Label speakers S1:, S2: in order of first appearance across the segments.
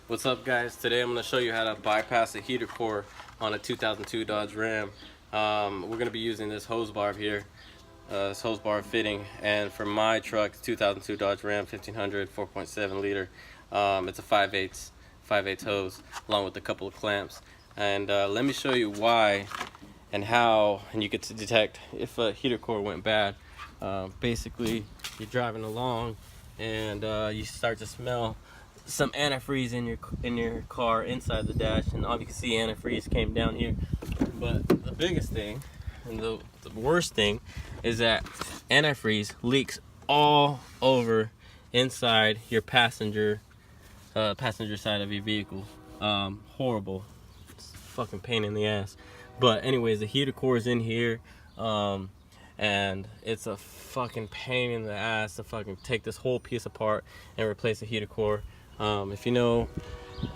S1: What's up, guys? Today I'm going to show you how to bypass a heater core on a 2002 Dodge Ram. We're going to be using this hose bar here, this hose bar fitting, and for my truck, 2002 Dodge Ram 1500 4.7 liter, it's a 5/8 hose along with a couple of clamps. And let me show you why and how, and you get to detect if a heater core went bad. Basically, you're driving along and you start to smell some antifreeze in your car inside the dash, and all you can see antifreeze came down here. But the biggest thing and the worst thing is that antifreeze leaks all over inside your passenger side of your vehicle. Horrible. It's a fucking pain in the ass. But anyways, the heater core is in here, and it's a fucking pain in the ass to fucking take this whole piece apart and replace the heater core. If you know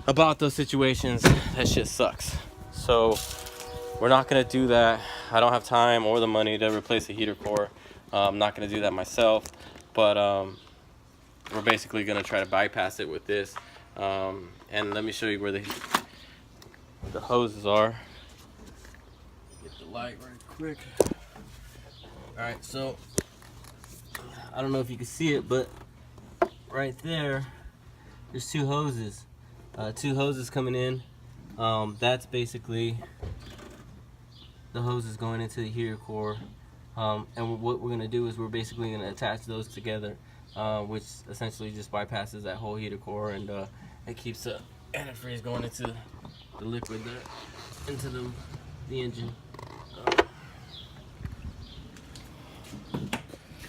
S1: about those situations, that shit sucks. So we're not gonna do that. I don't have time or the money to replace the heater core. I'm not gonna do that myself, but we're basically gonna try to bypass it with this. And let me show you where the hoses are. Get the light right quick. All right, so I don't know if you can see it, but right there, there's two hoses coming in. That's basically the hoses going into the heater core. And what we're gonna do is we're basically gonna attach those together, which essentially just bypasses that whole heater core, and it keeps the antifreeze going into the liquid there, into the engine.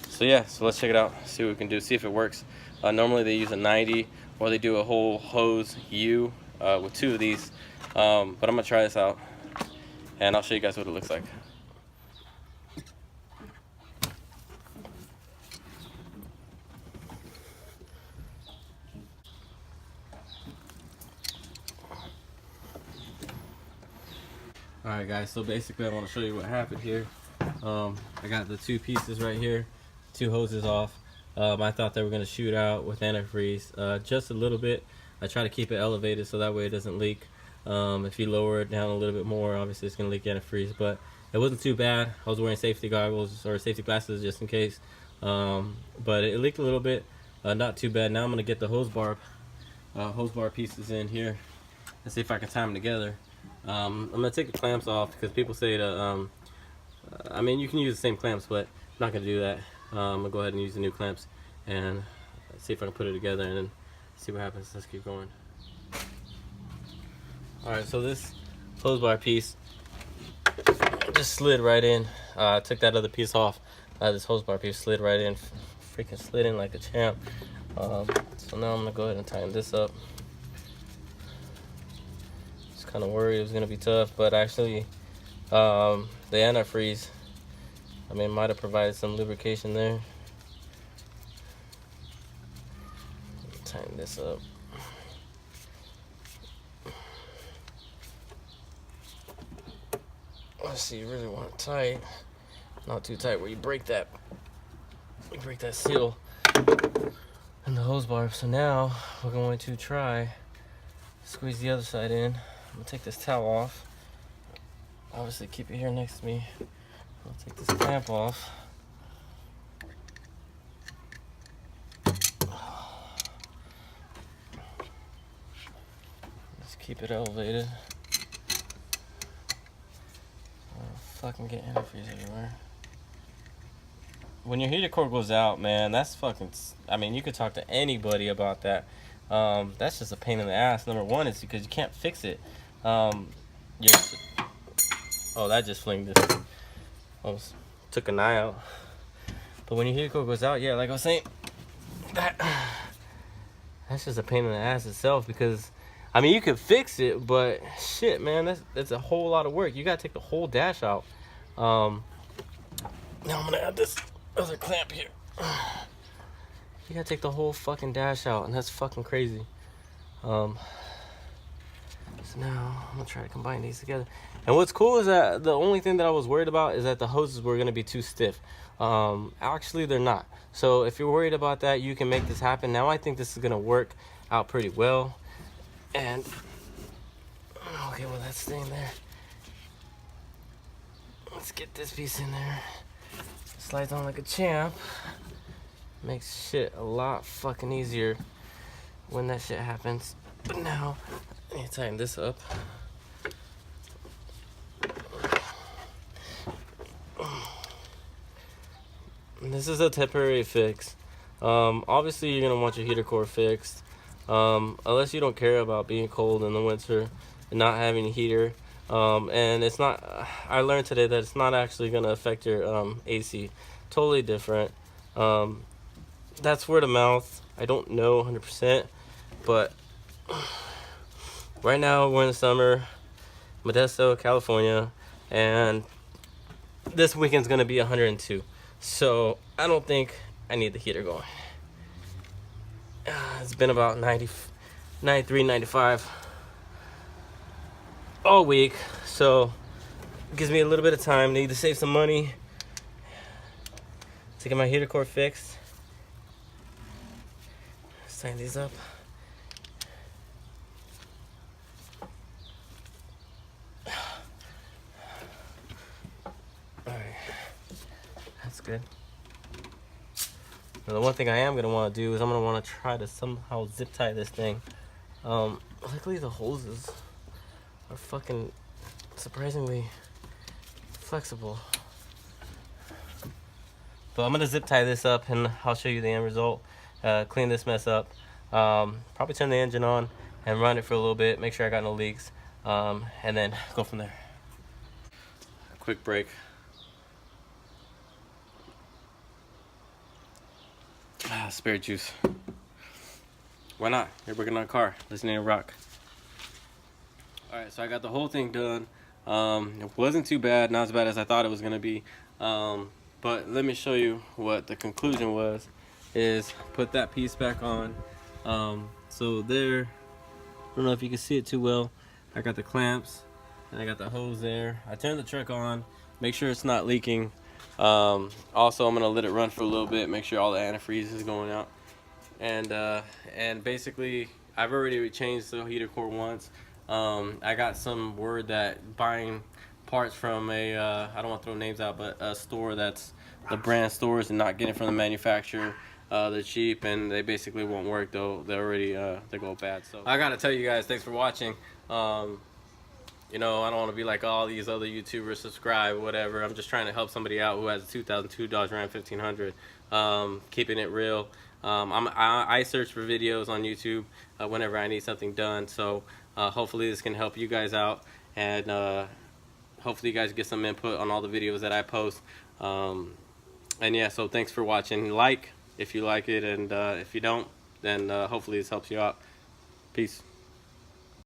S1: So yeah, so let's check it out, see what we can do, see if it works. Normally they use a 90, or they do a whole hose U with two of these, but I'm gonna try this out and I'll show you guys what it looks like. Alright guys, so basically I want to show you what happened here. I got the two pieces right here, two hoses off. I thought they were going to shoot out with antifreeze just a little bit. I try to keep it elevated so that way it doesn't leak. If you lower it down a little bit more, obviously it's going to leak antifreeze, but it wasn't too bad. I was wearing safety goggles or safety glasses just in case, but it leaked a little bit. Not too bad. Now I'm going to get the hose bar pieces in here and see if I can tie them together. I'm going to take the clamps off because people say to I mean, you can use the same clamps, but I'm not going to do that. I'm going to go ahead and use the new clamps and see if I can put it together and then see what happens. Let's keep going. Alright, so this hose bar piece just slid right in. I took that other piece off. This hose bar piece slid right in. Freaking slid in like a champ. So now I'm going to go ahead and tighten this up. Just kind of worried it was going to be tough, but actually the antifreeze, I mean, might have provided some lubrication there. Tighten this up. Let's see, you really want it tight, not too tight where you break that seal in the hose bar. So now we're going to try squeeze the other side in. I'm gonna take this towel off. Obviously keep it here next to me. I'll take this clamp off. Just keep it elevated. Fucking get antifreeze everywhere. When your heater core goes out, man, that's fucking, I mean, you could talk to anybody about that. That's just a pain in the ass. Number one is because you can't fix it. Oh, that just flinged this. Almost took an eye out. But when your heater core goes out, yeah, like I was saying, that's just a pain in the ass itself, because I mean, you could fix it, but shit, man, that's a whole lot of work. You gotta take the whole dash out. Now I'm gonna add this other clamp here. You gotta take the whole fucking dash out, and that's fucking crazy. So now I'm gonna try to combine these together. And what's cool is that the only thing that I was worried about is that the hoses were gonna be too stiff. Actually, they're not. So if you're worried about that, you can make this happen. Now I think this is gonna work out pretty well. And okay, well that's staying there. Let's get this piece in there. Slides on like a champ. Makes shit a lot fucking easier when that shit happens. But now I need to tighten this up. This is a temporary fix. Obviously you're gonna want your heater core fixed, unless you don't care about being cold in the winter and not having a heater. And it's not, I learned today that it's not actually gonna affect your AC. Totally different. That's word of mouth. I don't know 100%, but right now we're in the summer, Modesto, California, and this weekend's gonna be 102. So I don't think I need the heater going. It's been about 90, 93, 95 all week, so it gives me a little bit of time. Need to save some money to get my heater core fixed. Let's tighten these up. That's good. Now the one thing I am gonna want to do is I'm gonna want to try to somehow zip tie this thing. Luckily the hoses are fucking surprisingly flexible. But I'm gonna zip tie this up and I'll show you the end result. Clean this mess up. Probably turn the engine on and run it for a little bit. Make sure I got no leaks, and then go from there. Quick break. Spare juice. Why not? You're working on a car, listening to rock. Alright, so I got the whole thing done. It wasn't too bad, not as bad as I thought it was gonna be. But let me show you what the conclusion was. Is put that piece back on. So there, I don't know if you can see it too well. I got the clamps and I got the hose there. I turned the truck on, make sure it's not leaking. Also, I'm gonna let it run for a little bit, make sure all the antifreeze is going out, and basically I've already changed the heater core once. I got some word that buying parts from a I don't want to throw names out, but a store that's the brand stores and not getting from the manufacturer, they're cheap and they basically won't work. Though they're already they go bad. So I gotta tell you guys, thanks for watching. You know, I don't want to be like all these other YouTubers, subscribe, whatever. I'm just trying to help somebody out who has a 2002 Dodge Ram 1500, keeping it real. I search for videos on YouTube whenever I need something done, so hopefully this can help you guys out, and hopefully you guys get some input on all the videos that I post. And yeah, so thanks for watching. Like if you like it, and if you don't, then hopefully this helps you out. Peace.